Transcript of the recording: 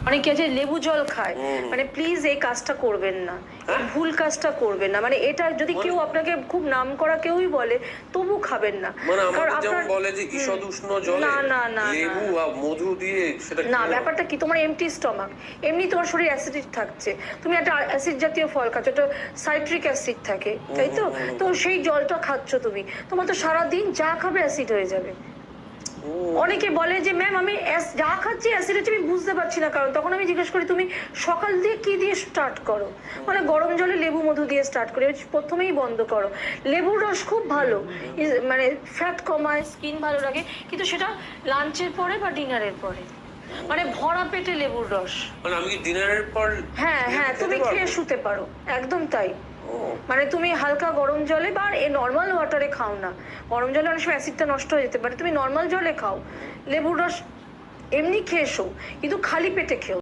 অনেকে আছে লেবু জল খায়, মানে প্লিজ এই কাজটা করবেন না, এই ভুল কাজটা করবেন না। মানে এটা যদি কেউ আপনাকে খুব নাম করা কেউই বলে তবু খাবেন না। মানে কারণ আমাদের যেমন আপনার বলে যে ঈষদ উষ্ণ জলে না না না লেবু আর মধু দিয়ে সেটা না, ব্যাপারটা কি, তোমার এমটি স্টমাক, এমনি তোমার শরীর অ্যাসিডিক থাকছে, তুমি একটা অ্যাসিড জাতীয় ফল খাচ্ছ, ওটা সাইট্রিক অ্যাসিড থাকে, তাই তো? তো সেই জলটা খাচ্ছ তুমি, তোমার তো সারাদিন যা খাবে অ্যাসিড হয়ে যাবে। অনেকে বলে যে ম্যাম আমি যা খাচ্ছি অ্যাসিড হচ্ছে, আমি বুঝতে পারছি না কারণ। তখন আমি জিজ্ঞেস করি তুমি সকাল দিয়ে কি দিয়ে স্টার্ট করো? মানে গরম জলে লেবু মধু দিয়ে স্টার্ট করি, প্রথমেই বন্ধ করো। লেবুর রস খুব ভালো, মানে ফ্যাট কমায়, স্কিন ভালো রাখে, কিন্তু সেটা লাঞ্চের পরে বা ডিনারের পরে, মানে ভরা পেটে লেবুর রস। মানে আমি কি ডিনারের পর? হ্যাঁ হ্যাঁ, তুমি খেয়ে শুতে পারো, একদম তাই। মানে তুমি হালকা গরম জলে বা নর্মাল ওয়াটারে খাও না, গরম জলে অনেক সময় অ্যাসিডটা নষ্ট হয়ে যেতে পারে, তুমি নর্মাল জলে খাও, লেবুর রস এমনি খেয়ে শো, কিন্তু খালি পেটে খেও।